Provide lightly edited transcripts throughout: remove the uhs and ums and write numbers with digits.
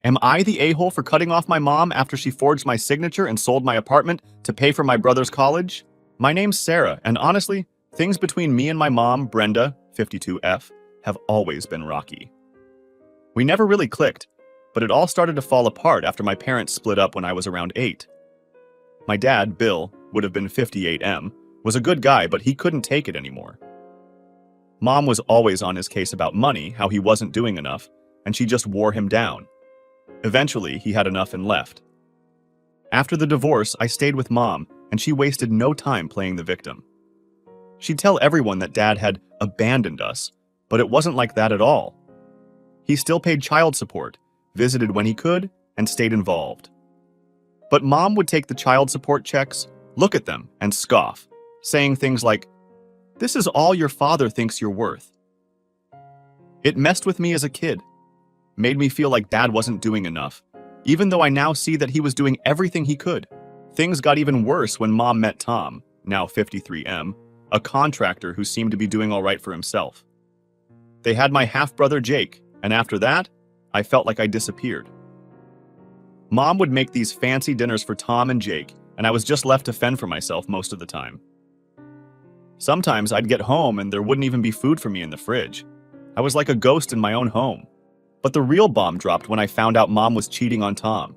Am I the a-hole for cutting off my mom after she forged my signature and sold my apartment to pay for my brother's college? My name's Sarah, and honestly, things between me and my mom, Brenda, 52F, have always been rocky. We never really clicked, but it all started to fall apart after my parents split up when I was around 8. My dad, Bill, would have been 58M, was a good guy, but he couldn't take it anymore. Mom was always on his case about money, how he wasn't doing enough, and she just wore him down. Eventually, he had enough and left. After the divorce, I stayed with Mom, and she wasted no time playing the victim. She'd tell everyone that Dad had abandoned us, but it wasn't like that at all. He still paid child support, visited when he could, and stayed involved. But Mom would take the child support checks, look at them, and scoff, saying things like, "This is all your father thinks you're worth." It messed with me as a kid, made me feel like Dad wasn't doing enough, even though I now see that he was doing everything he could. Things got even worse when Mom met Tom, now 53M, a contractor who seemed to be doing all right for himself. They had my half-brother Jake, and after that, I felt like I disappeared. Mom would make these fancy dinners for Tom and Jake, and I was just left to fend for myself most of the time. Sometimes I'd get home and there wouldn't even be food for me in the fridge. I was like a ghost in my own home. But the real bomb dropped when I found out Mom was cheating on Tom.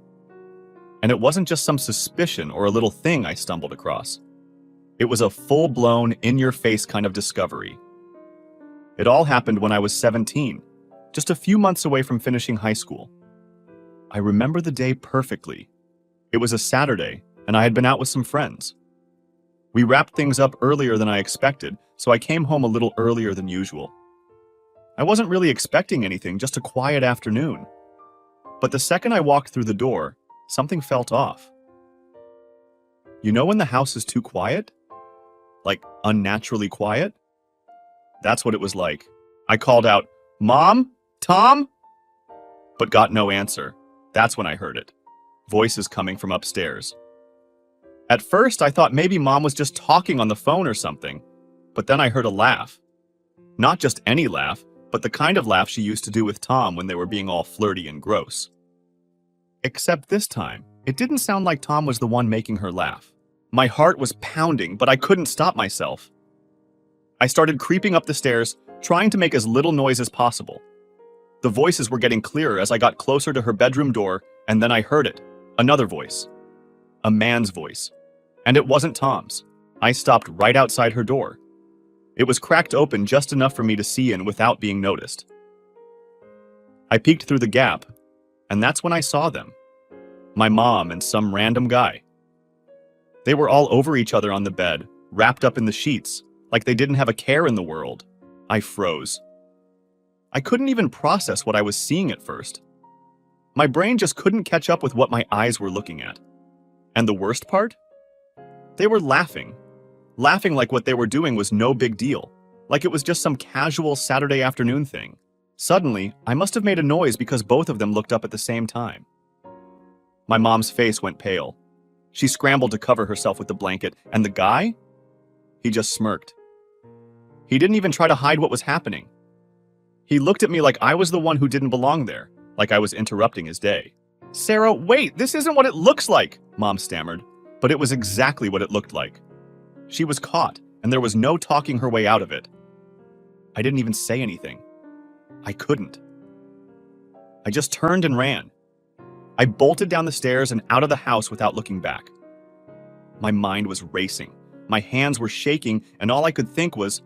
And it wasn't just some suspicion or a little thing I stumbled across. It was a full-blown, in-your-face kind of discovery. It all happened when I was 17, just a few months away from finishing high school. I remember the day perfectly. It was a Saturday, and I had been out with some friends. We wrapped things up earlier than I expected, so I came home a little earlier than usual. I wasn't really expecting anything, just a quiet afternoon. But the second I walked through the door, something felt off. You know when the house is too quiet? Like, unnaturally quiet? That's what it was like. I called out, "Mom? Tom?" But got no answer. That's when I heard it. Voices coming from upstairs. At first, I thought maybe Mom was just talking on the phone or something, but then I heard a laugh. Not just any laugh, but the kind of laugh she used to do with Tom when they were being all flirty and gross. Except this time, it didn't sound like Tom was the one making her laugh. My heart was pounding, but I couldn't stop myself. I started creeping up the stairs, trying to make as little noise as possible. The voices were getting clearer as I got closer to her bedroom door, and then I heard it. Another voice. A man's voice. And it wasn't Tom's. I stopped right outside her door. It was cracked open just enough for me to see in without being noticed. I peeked through the gap, and that's when I saw them. My mom and some random guy. They were all over each other on the bed, wrapped up in the sheets, like they didn't have a care in the world. I froze. I couldn't even process what I was seeing at first. My brain just couldn't catch up with what my eyes were looking at. And the worst part? They were laughing. Laughing like what they were doing was no big deal, like it was just some casual Saturday afternoon thing. Suddenly, I must have made a noise because both of them looked up at the same time. My mom's face went pale. She scrambled to cover herself with the blanket, and the guy? He just smirked. He didn't even try to hide what was happening. He looked at me like I was the one who didn't belong there, like I was interrupting his day. "Sarah, wait, this isn't what it looks like," Mom stammered, but it was exactly what it looked like. She was caught, and there was no talking her way out of it. I didn't even say anything. I couldn't. I just turned and ran. I bolted down the stairs and out of the house without looking back. My mind was racing. My hands were shaking, and all I could think was,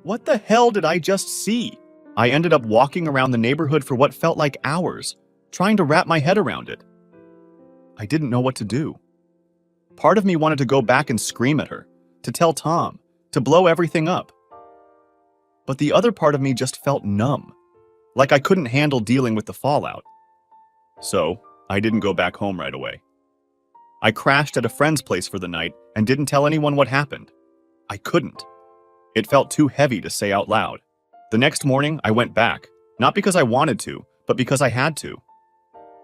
what the hell did I just see? I ended up walking around the neighborhood for what felt like hours, trying to wrap my head around it. I didn't know what to do. Part of me wanted to go back and scream at her, to tell Tom, to blow everything up. But the other part of me just felt numb, like I couldn't handle dealing with the fallout. So, I didn't go back home right away. I crashed at a friend's place for the night and didn't tell anyone what happened. I couldn't. It felt too heavy to say out loud. The next morning, I went back, not because I wanted to, but because I had to.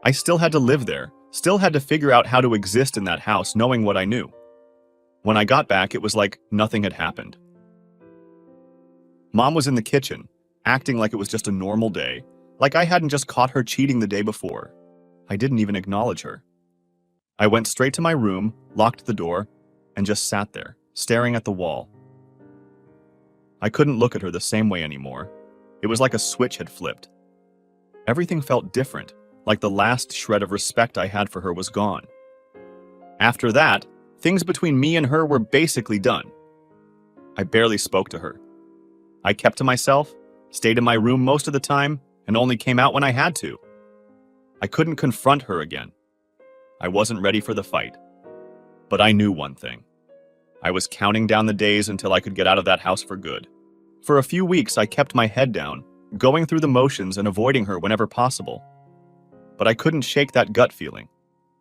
I still had to live there, still had to figure out how to exist in that house knowing what I knew. When I got back, it was like nothing had happened. Mom was in the kitchen, acting like it was just a normal day, like I hadn't just caught her cheating the day before. I didn't even acknowledge her. I went straight to my room, locked the door, and just sat there, staring at the wall. I couldn't look at her the same way anymore. It was like a switch had flipped. Everything felt different, like the last shred of respect I had for her was gone. After that, things between me and her were basically done. I barely spoke to her. I kept to myself, stayed in my room most of the time, and only came out when I had to. I couldn't confront her again. I wasn't ready for the fight. But I knew one thing. I was counting down the days until I could get out of that house for good. For a few weeks, I kept my head down, going through the motions and avoiding her whenever possible. But I couldn't shake that gut feeling,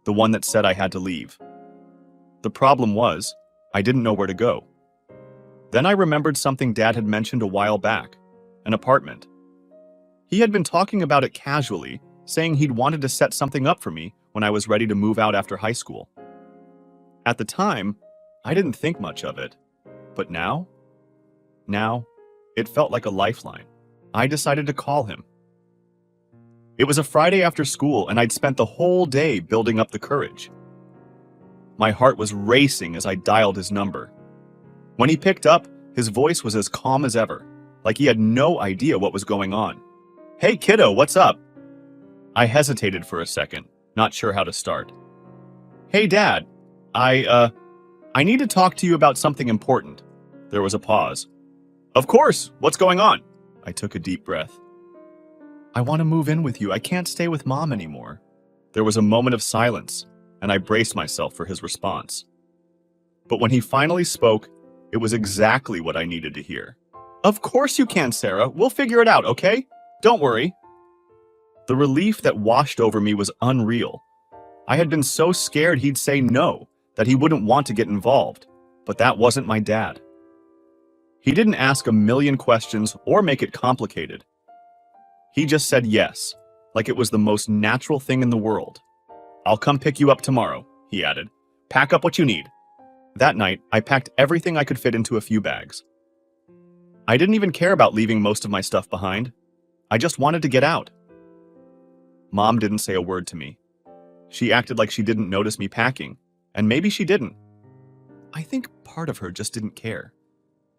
the one that said I had to leave. The problem was, I didn't know where to go. Then I remembered something Dad had mentioned a while back, an apartment. He had been talking about it casually, saying he'd wanted to set something up for me when I was ready to move out after high school. At the time, I didn't think much of it. But now, it felt like a lifeline. I decided to call him. It was a Friday after school, and I'd spent the whole day building up the courage. My heart was racing as I dialed his number. When he picked up, his voice was as calm as ever, like he had no idea what was going on. "Hey kiddo, what's up?" I hesitated for a second, not sure how to start. "Hey Dad, I need to talk to you about something important." There was a pause. "Of course, what's going on?" I took a deep breath. "I want to move in with you. I can't stay with Mom anymore." There was a moment of silence, and I braced myself for his response. But when he finally spoke, it was exactly what I needed to hear. "Of course you can, Sarah. We'll figure it out, okay? Don't worry." The relief that washed over me was unreal. I had been so scared he'd say no, that he wouldn't want to get involved. But that wasn't my dad. He didn't ask a million questions or make it complicated. He just said yes, like it was the most natural thing in the world. "I'll come pick you up tomorrow," he added. "Pack up what you need." That night, I packed everything I could fit into a few bags. I didn't even care about leaving most of my stuff behind. I just wanted to get out. Mom didn't say a word to me. She acted like she didn't notice me packing, and maybe she didn't. I think part of her just didn't care.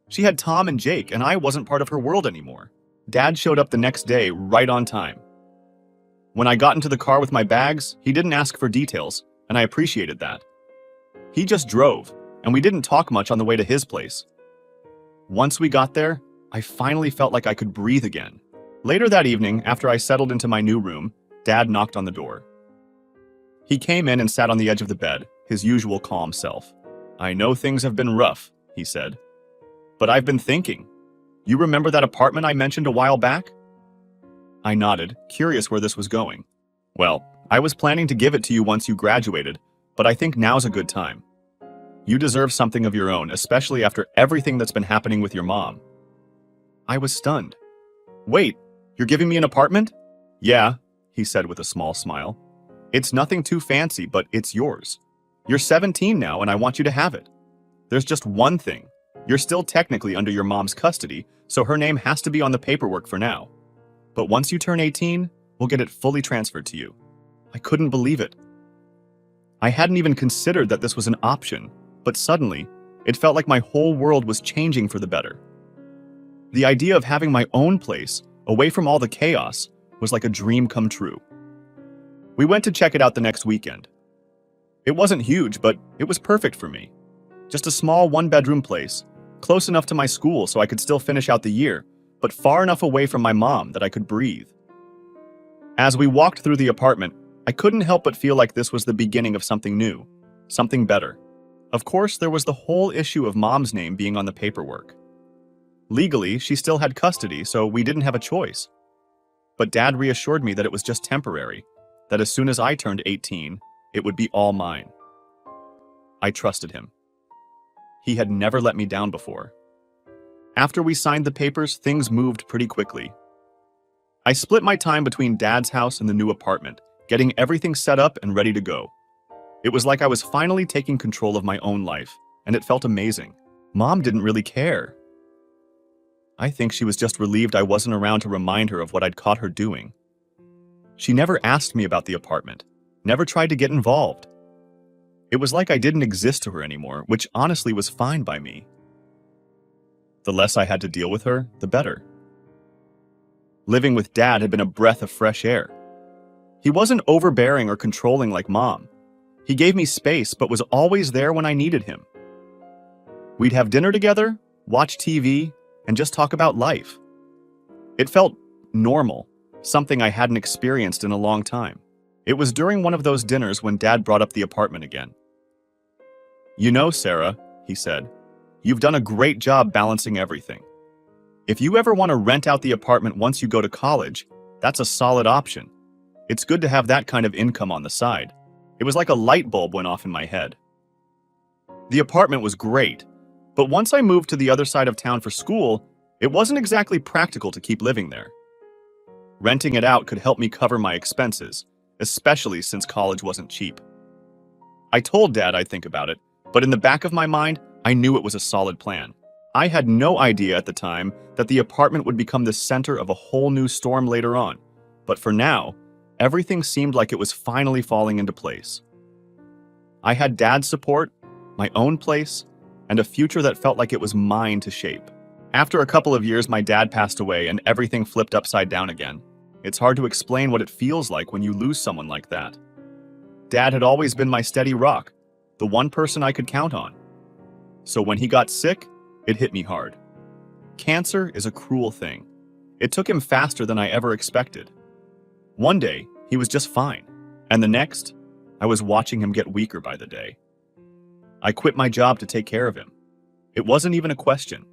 She had Tom and Jake, and I wasn't part of her world anymore. Dad showed up the next day, right on time. When I got into the car with my bags, he didn't ask for details, and I appreciated that. He just drove, and we didn't talk much on the way to his place. Once we got there, I finally felt like I could breathe again. Later that evening, after I settled into my new room, Dad knocked on the door. He came in and sat on the edge of the bed, his usual calm self. "I know things have been rough," he said. "But I've been thinking. You remember that apartment I mentioned a while back?" I nodded, curious where this was going. "Well, I was planning to give it to you once you graduated, but I think now's a good time. You deserve something of your own, especially after everything that's been happening with your mom." I was stunned. "Wait, you're giving me an apartment?" "Yeah," he said with a small smile. "It's nothing too fancy, but it's yours. You're 17 now, and I want you to have it. There's just one thing. You're still technically under your mom's custody, so her name has to be on the paperwork for now. But once you turn 18, we'll get it fully transferred to you." I couldn't believe it. I hadn't even considered that this was an option, but suddenly, it felt like my whole world was changing for the better. The idea of having my own place, away from all the chaos, was like a dream come true. We went to check it out the next weekend. It wasn't huge, but it was perfect for me. Just a small one-bedroom place, close enough to my school so I could still finish out the year, but far enough away from my mom that I could breathe. As we walked through the apartment, I couldn't help but feel like this was the beginning of something new, something better. Of course, there was the whole issue of Mom's name being on the paperwork. Legally, she still had custody, so we didn't have a choice. But Dad reassured me that it was just temporary, that as soon as I turned 18, it would be all mine. I trusted him. He had never let me down before. After we signed the papers, things moved pretty quickly. I split my time between Dad's house and the new apartment, getting everything set up and ready to go. It was like I was finally taking control of my own life, and it felt amazing. Mom didn't really care. I think she was just relieved I wasn't around to remind her of what I'd caught her doing. She never asked me about the apartment, never tried to get involved. It was like I didn't exist to her anymore, which honestly was fine by me. The less I had to deal with her, the better. Living with Dad had been a breath of fresh air. He wasn't overbearing or controlling like Mom. He gave me space, but was always there when I needed him. We'd have dinner together, watch TV, and just talk about life. It felt normal, something I hadn't experienced in a long time. It was during one of those dinners when Dad brought up the apartment again. "You know, Sarah," he said, "you've done a great job balancing everything. If you ever want to rent out the apartment once you go to college, that's a solid option. It's good to have that kind of income on the side." It was like a light bulb went off in my head. The apartment was great, but once I moved to the other side of town for school, it wasn't exactly practical to keep living there. Renting it out could help me cover my expenses, especially since college wasn't cheap. I told Dad I'd think about it, but in the back of my mind, I knew it was a solid plan. I had no idea at the time that the apartment would become the center of a whole new storm later on, but for now, everything seemed like it was finally falling into place. I had Dad's support, my own place, and a future that felt like it was mine to shape. After a couple of years, my dad passed away and everything flipped upside down again. It's hard to explain what it feels like when you lose someone like that. Dad had always been my steady rock, the one person I could count on. So when he got sick, it hit me hard. Cancer is a cruel thing. It took him faster than I ever expected. One day, he was just fine, and the next, I was watching him get weaker by the day. I quit my job to take care of him. It wasn't even a question.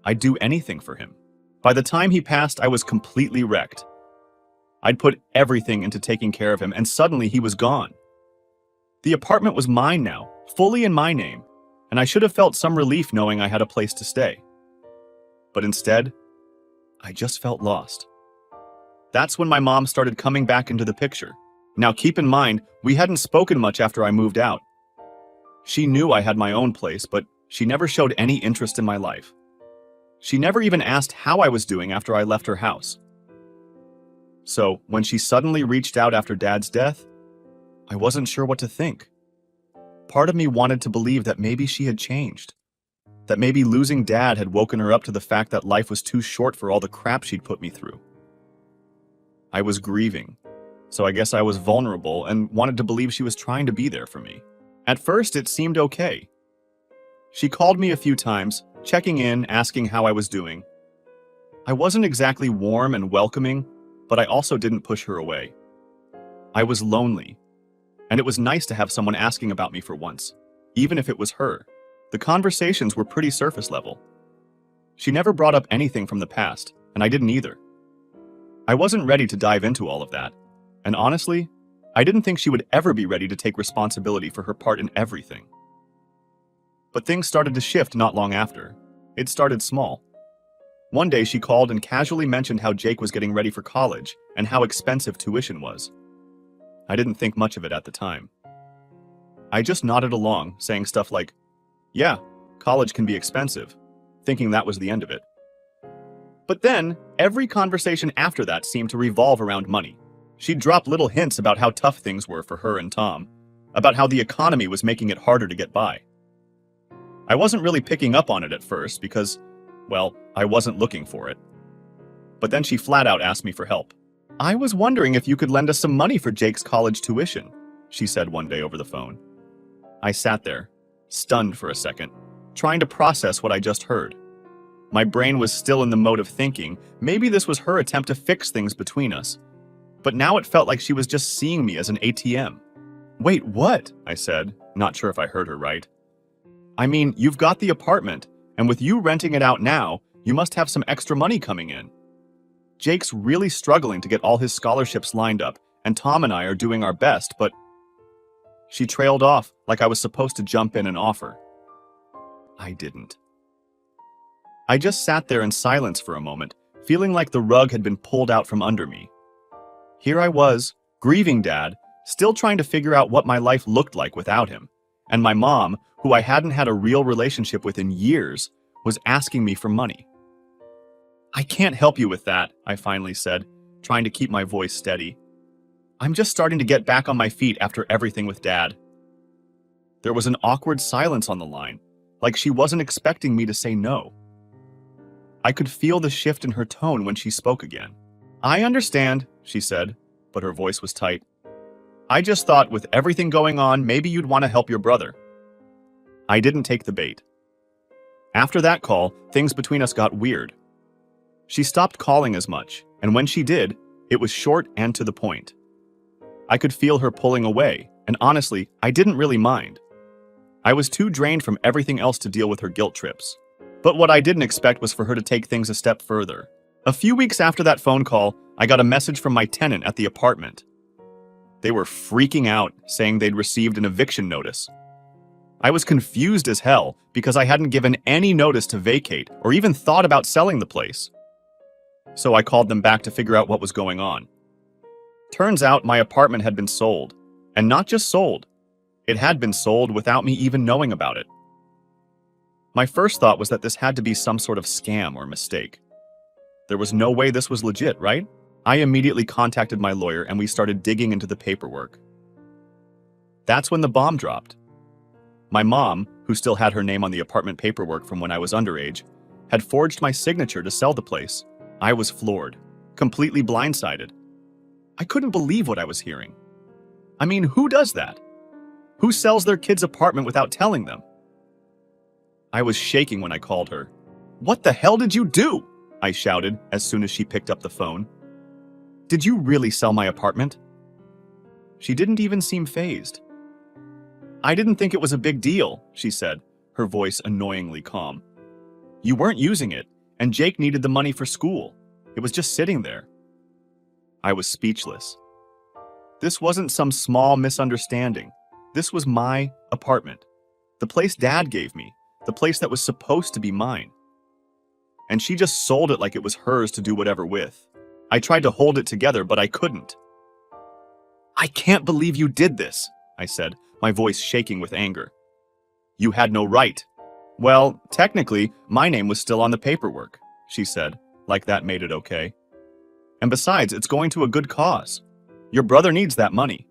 I'd do anything for him. By the time he passed, I was completely wrecked. I'd put everything into taking care of him, and suddenly he was gone. The apartment was mine now, fully in my name, and I should have felt some relief knowing I had a place to stay. But instead, I just felt lost. That's when my mom started coming back into the picture. Now keep in mind, we hadn't spoken much after I moved out. She knew I had my own place, but she never showed any interest in my life. She never even asked how I was doing after I left her house. So, when she suddenly reached out after Dad's death, I wasn't sure what to think. Part of me wanted to believe that maybe she had changed. That maybe losing Dad had woken her up to the fact that life was too short for all the crap she'd put me through. I was grieving, so I guess I was vulnerable and wanted to believe she was trying to be there for me. At first, it seemed okay. She called me a few times, checking in, asking how I was doing. I wasn't exactly warm and welcoming, but I also didn't push her away. I was lonely, and it was nice to have someone asking about me for once, even if it was her. The conversations were pretty surface level. She never brought up anything from the past, and I didn't either. I wasn't ready to dive into all of that, and honestly, I didn't think she would ever be ready to take responsibility for her part in everything. But things started to shift not long after. It started small. One day she called and casually mentioned how Jake was getting ready for college and how expensive tuition was. I didn't think much of it at the time. I just nodded along, saying stuff like, "Yeah, college can be expensive," thinking that was the end of it. But then, every conversation after that seemed to revolve around money. She'd drop little hints about how tough things were for her and Tom, about how the economy was making it harder to get by. I wasn't really picking up on it at first because, well, I wasn't looking for it. But then she flat out asked me for help. "I was wondering if you could lend us some money for Jake's college tuition," she said one day over the phone. I sat there, stunned for a second, trying to process what I just heard. My brain was still in the mode of thinking maybe this was her attempt to fix things between us. But now it felt like she was just seeing me as an ATM. "Wait, what?" I said, not sure if I heard her right. "I mean, you've got the apartment, and with you renting it out now, you must have some extra money coming in. Jake's really struggling to get all his scholarships lined up, and Tom and I are doing our best, but..." She trailed off like I was supposed to jump in and offer. I didn't. I just sat there in silence for a moment, feeling like the rug had been pulled out from under me. Here I was, grieving Dad, still trying to figure out what my life looked like without him, and my mom, who I hadn't had a real relationship with in years, was asking me for money. "I can't help you with that," I finally said, trying to keep my voice steady. I'm just starting to get back on my feet after everything with Dad. There was an awkward silence on the line, like she wasn't expecting me to say no. I could feel the shift in her tone when she spoke again. I understand, she said, but her voice was tight. I just thought with everything going on, maybe you'd want to help your brother. I didn't take the bait. After that call, things between us got weird. She stopped calling as much, and when she did, it was short and to the point. I could feel her pulling away, and honestly, I didn't really mind. I was too drained from everything else to deal with her guilt trips. But what I didn't expect was for her to take things a step further. A few weeks after that phone call, I got a message from my tenant at the apartment. They were freaking out, saying they'd received an eviction notice. I was confused as hell because I hadn't given any notice to vacate or even thought about selling the place. So I called them back to figure out what was going on. Turns out my apartment had been sold, and not just sold. It had been sold without me even knowing about it. My first thought was that this had to be some sort of scam or mistake. There was no way this was legit, right? I immediately contacted my lawyer and we started digging into the paperwork. That's when the bomb dropped. My mom, who still had her name on the apartment paperwork from when I was underage, had forged my signature to sell the place. I was floored, completely blindsided. I couldn't believe what I was hearing. I mean, who does that? Who sells their kid's apartment without telling them? I was shaking when I called her. What the hell did you do? I shouted as soon as she picked up the phone. Did you really sell my apartment? She didn't even seem fazed. I didn't think it was a big deal, she said, her voice annoyingly calm. You weren't using it, and Jake needed the money for school. It was just sitting there. I was speechless. This wasn't some small misunderstanding. This was my apartment. The place Dad gave me. The place that was supposed to be mine. And she just sold it like it was hers to do whatever with. I tried to hold it together, but I couldn't. I can't believe you did this, I said, my voice shaking with anger. You had no right. Well, technically, my name was still on the paperwork, she said, like that made it okay. And besides, it's going to a good cause. Your brother needs that money.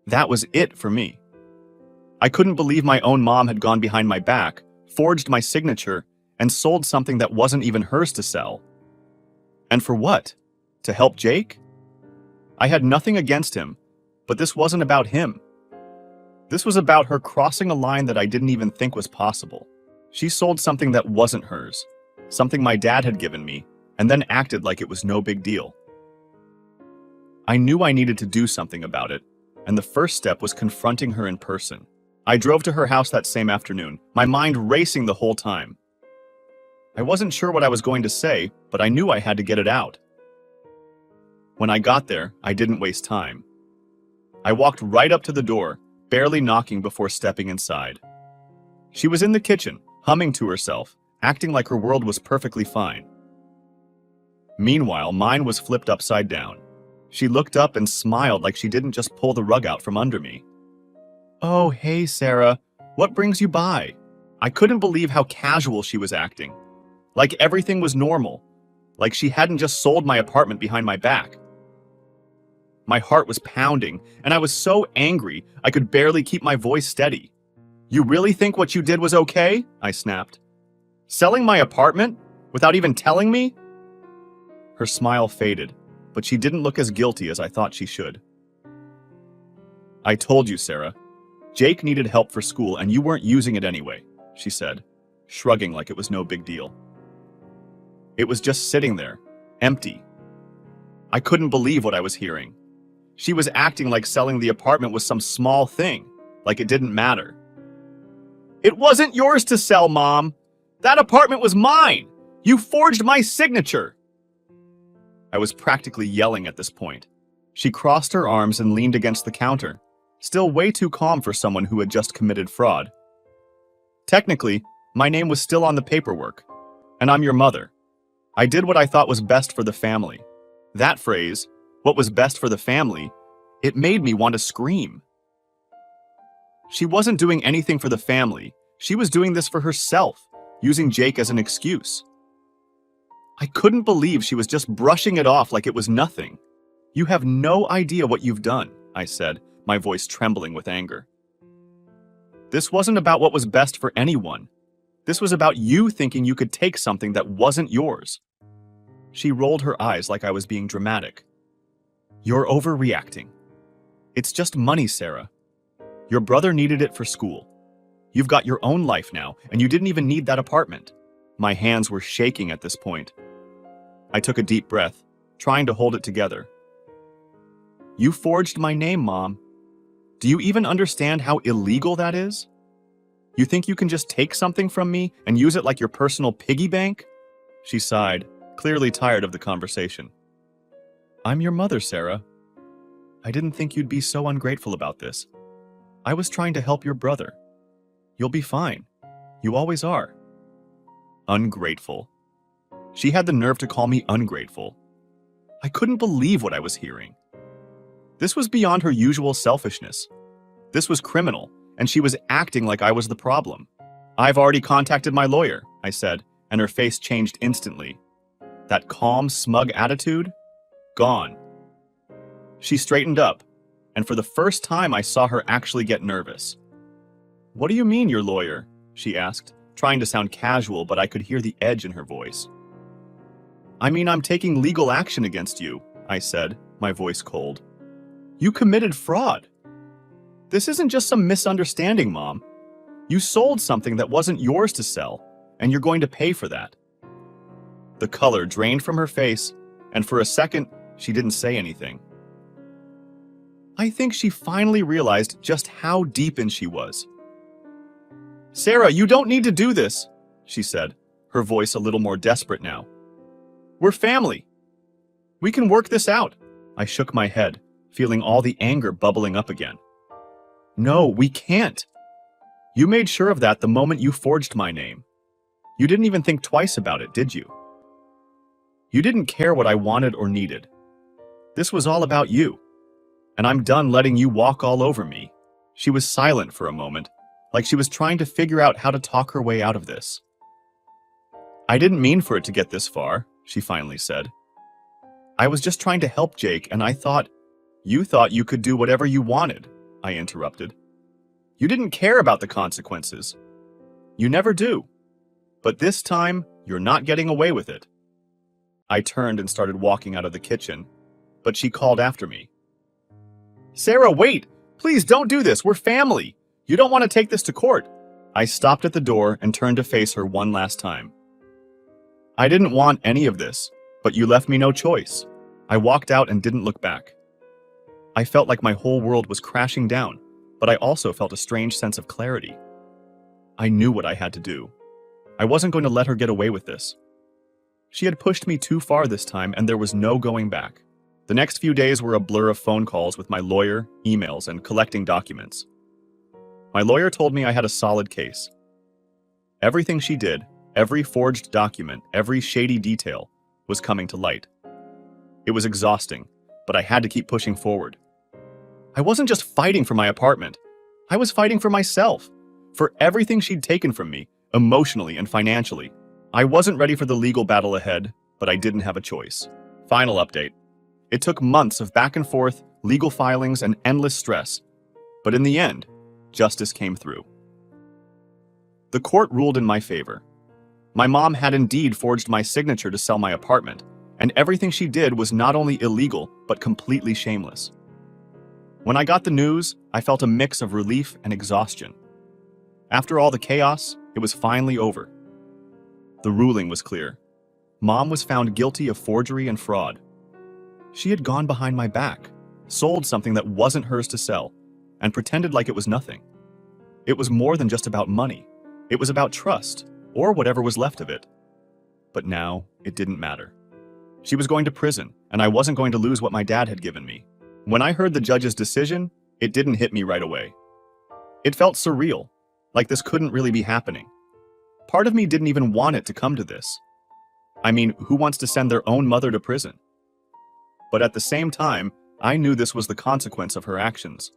That was it for me. I couldn't believe my own mom had gone behind my back, forged my signature, and sold something that wasn't even hers to sell. And for what? To help Jake? I had nothing against him, but this wasn't about him. This was about her crossing a line that I didn't even think was possible. She sold something that wasn't hers, something my dad had given me, and then acted like it was no big deal. I knew I needed to do something about it, and the first step was confronting her in person. I drove to her house that same afternoon, my mind racing the whole time. I wasn't sure what I was going to say, but I knew I had to get it out. When I got there, I didn't waste time. I walked right up to the door, barely knocking before stepping inside. She was in the kitchen, humming to herself, acting like her world was perfectly fine. Meanwhile, mine was flipped upside down. She looked up and smiled like she didn't just pull the rug out from under me. Oh, hey, Sarah. What brings you by? I couldn't believe how casual she was acting. Like everything was normal. Like she hadn't just sold my apartment behind my back. My heart was pounding, and I was so angry I could barely keep my voice steady. You really think what you did was okay? I snapped. Selling my apartment? Without even telling me? Her smile faded, but she didn't look as guilty as I thought she should. I told you, Sarah. Jake needed help for school and you weren't using it anyway, she said, shrugging like it was no big deal. It was just sitting there, empty. I couldn't believe what I was hearing. She was acting like selling the apartment was some small thing, like it didn't matter. It wasn't yours to sell, Mom. That apartment was mine. You forged my signature. I was practically yelling at this point. She crossed her arms and leaned against the counter, still way too calm for someone who had just committed fraud. Technically, my name was still on the paperwork, and I'm your mother. I did what I thought was best for the family. That phrase, what was best for the family, it made me want to scream. She wasn't doing anything for the family. She was doing this for herself, using Jake as an excuse. I couldn't believe she was just brushing it off like it was nothing. You have no idea what you've done, I said, my voice trembling with anger. This wasn't about what was best for anyone. This was about you thinking you could take something that wasn't yours. She rolled her eyes like I was being dramatic. You're overreacting. It's just money, Sarah. Your brother needed it for school. You've got your own life now, and you didn't even need that apartment. My hands were shaking at this point. I took a deep breath, trying to hold it together. You forged my name, Mom. Do you even understand how illegal that is? You think you can just take something from me and use it like your personal piggy bank? She sighed, clearly tired of the conversation. I'm your mother, Sarah. I didn't think you'd be so ungrateful about this. I was trying to help your brother. You'll be fine. You always are. Ungrateful. She had the nerve to call me ungrateful. I couldn't believe what I was hearing. This was beyond her usual selfishness. This was criminal, and she was acting like I was the problem. I've already contacted my lawyer, I said, and her face changed instantly. That calm, smug attitude? Gone. She straightened up, and for the first time I saw her actually get nervous. What do you mean, your lawyer? She asked, trying to sound casual, but I could hear the edge in her voice. I mean, I'm taking legal action against you, I said, my voice cold. You committed fraud. This isn't just some misunderstanding, Mom. You sold something that wasn't yours to sell, and you're going to pay for that. The color drained from her face, and for a second, she didn't say anything. I think she finally realized just how deep in she was. Sarah, you don't need to do this, she said, her voice a little more desperate now. We're family. We can work this out. I shook my head, feeling all the anger bubbling up again. No, we can't. You made sure of that the moment you forged my name. You didn't even think twice about it, did you? You didn't care what I wanted or needed. This was all about you. And I'm done letting you walk all over me. She was silent for a moment, like she was trying to figure out how to talk her way out of this. I didn't mean for it to get this far, she finally said. I was just trying to help Jake, and I thought, you thought you could do whatever you wanted, I interrupted. You didn't care about the consequences. You never do. But this time, you're not getting away with it. I turned and started walking out of the kitchen, but she called after me. Sarah, wait! Please don't do this. We're family. You don't want to take this to court. I stopped at the door and turned to face her one last time. I didn't want any of this, but you left me no choice. I walked out and didn't look back. I felt like my whole world was crashing down, but I also felt a strange sense of clarity. I knew what I had to do. I wasn't going to let her get away with this. She had pushed me too far this time, and there was no going back. The next few days were a blur of phone calls with my lawyer, emails, and collecting documents. My lawyer told me I had a solid case. Everything she did, every forged document, every shady detail, was coming to light. It was exhausting, but I had to keep pushing forward. I wasn't just fighting for my apartment. I was fighting for myself, for everything she'd taken from me, emotionally and financially. I wasn't ready for the legal battle ahead, but I didn't have a choice. Final update. It took months of back and forth, legal filings, and endless stress. But in the end, justice came through. The court ruled in my favor. My mom had indeed forged my signature to sell my apartment, and everything she did was not only illegal, but completely shameless. When I got the news, I felt a mix of relief and exhaustion. After all the chaos, it was finally over. The ruling was clear. Mom was found guilty of forgery and fraud. She had gone behind my back, sold something that wasn't hers to sell, and pretended like it was nothing. It was more than just about money. It was about trust, or whatever was left of it. But now, it didn't matter. She was going to prison, and I wasn't going to lose what my dad had given me. When I heard the judge's decision, it didn't hit me right away. It felt surreal, like this couldn't really be happening. Part of me didn't even want it to come to this. I mean, who wants to send their own mother to prison? But at the same time, I knew this was the consequence of her actions.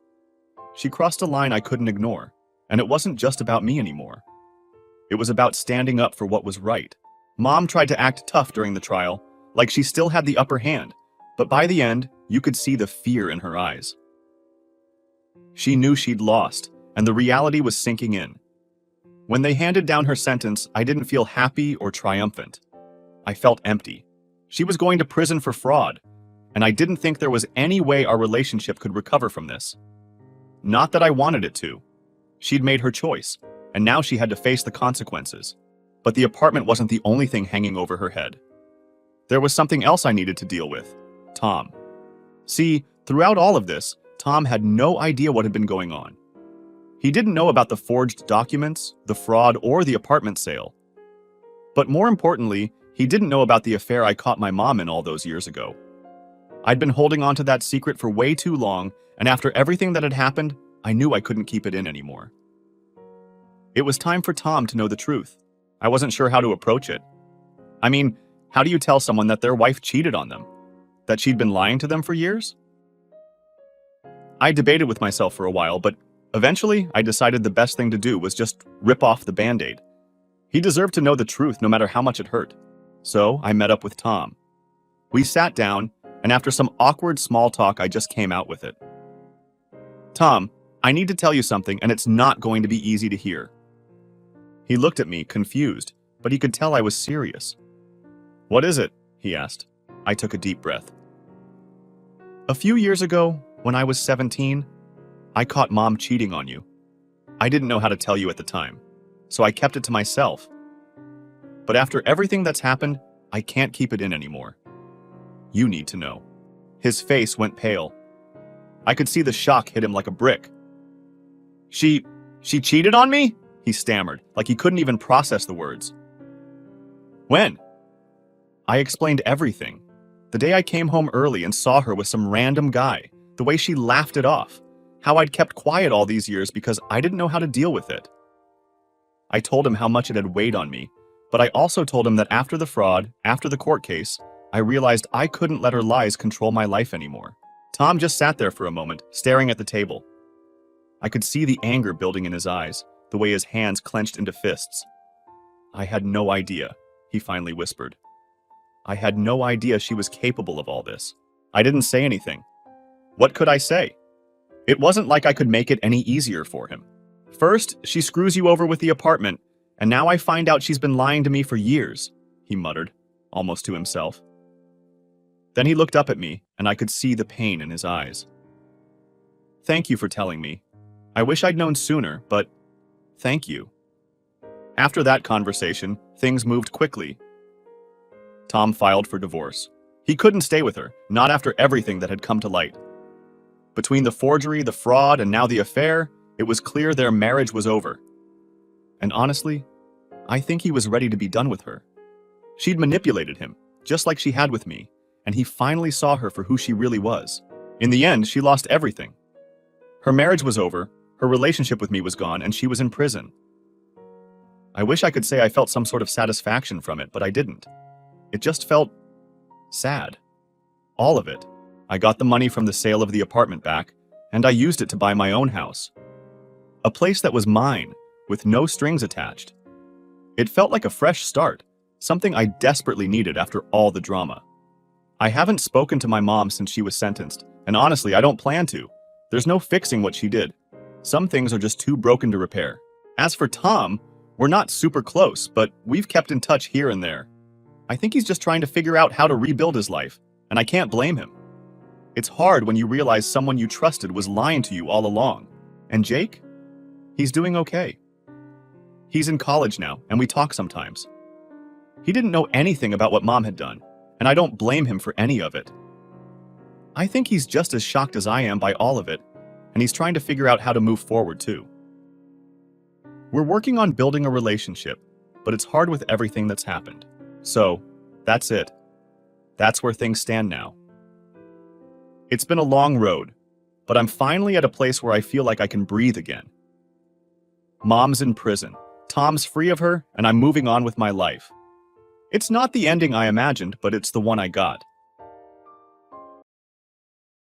She crossed a line I couldn't ignore, and it wasn't just about me anymore. It was about standing up for what was right. Mom tried to act tough during the trial, like she still had the upper hand, but by the end, You could see the fear in her eyes. She knew she'd lost, and the reality was sinking in. When they handed down her sentence, I didn't feel happy or triumphant. I felt empty. She was going to prison for fraud, and I didn't think there was any way our relationship could recover from this. Not that I wanted it to. She'd made her choice, and now she had to face the consequences. But the apartment wasn't the only thing hanging over her head. There was something else I needed to deal with: Tom. See, throughout all of this, Tom had no idea what had been going on. He didn't know about the forged documents, the fraud, or the apartment sale. But more importantly, he didn't know about the affair I caught my mom in all those years ago. I'd been holding on to that secret for way too long, and after everything that had happened, I knew I couldn't keep it in anymore. It was time for Tom to know the truth. I wasn't sure how to approach it. I mean, how do you tell someone that their wife cheated on them? That she'd been lying to them for years? I debated with myself for a while, but eventually I decided the best thing to do was just rip off the Band-Aid. He deserved to know the truth no matter how much it hurt. So I met up with Tom. We sat down, and after some awkward small talk, I just came out with it. Tom, I need to tell you something, and it's not going to be easy to hear. He looked at me, confused, but he could tell I was serious. What is it? He asked. I took a deep breath. A few years ago, when I was 17, I caught Mom cheating on you. I didn't know how to tell you at the time, so I kept it to myself. But after everything that's happened, I can't keep it in anymore. You need to know. His face went pale. I could see the shock hit him like a brick. She cheated on me? He stammered, like he couldn't even process the words. When? I explained everything. The day I came home early and saw her with some random guy, the way she laughed it off, how I'd kept quiet all these years because I didn't know how to deal with it. I told him how much it had weighed on me, but I also told him that after the fraud, after the court case, I realized I couldn't let her lies control my life anymore. Tom just sat there for a moment, staring at the table. I could see the anger building in his eyes, the way his hands clenched into fists. I had no idea, he finally whispered. I had no idea she was capable of all this. I didn't say anything. What could I say? It wasn't like I could make it any easier for him. First, she screws you over with the apartment, and now I find out she's been lying to me for years, he muttered, almost to himself. Then he looked up at me, and I could see the pain in his eyes. Thank you for telling me. I wish I'd known sooner, but thank you. After that conversation, things moved quickly. Tom filed for divorce. He couldn't stay with her, not after everything that had come to light. Between the forgery, the fraud, and now the affair, it was clear their marriage was over. And honestly, I think he was ready to be done with her. She'd manipulated him, just like she had with me, and he finally saw her for who she really was. In the end, she lost everything. Her marriage was over, her relationship with me was gone, and she was in prison. I wish I could say I felt some sort of satisfaction from it, but I didn't. It just felt sad. All of it. I got the money from the sale of the apartment back, and I used it to buy my own house. A place that was mine, with no strings attached. It felt like a fresh start, something I desperately needed after all the drama. I haven't spoken to my mom since she was sentenced, and honestly, I don't plan to. There's no fixing what she did. Some things are just too broken to repair. As for Tom, we're not super close, but we've kept in touch here and there. I think he's just trying to figure out how to rebuild his life, and I can't blame him. It's hard when you realize someone you trusted was lying to you all along. And Jake? He's doing okay. He's in college now, and we talk sometimes. He didn't know anything about what Mom had done, and I don't blame him for any of it. I think he's just as shocked as I am by all of it, and he's trying to figure out how to move forward too. We're working on building a relationship, but it's hard with everything that's happened. So, that's it. That's where things stand now. It's been a long road, but I'm finally at a place where I feel like I can breathe again. Mom's in prison, Tom's free of her, and I'm moving on with my life. It's not the ending I imagined, but it's the one I got.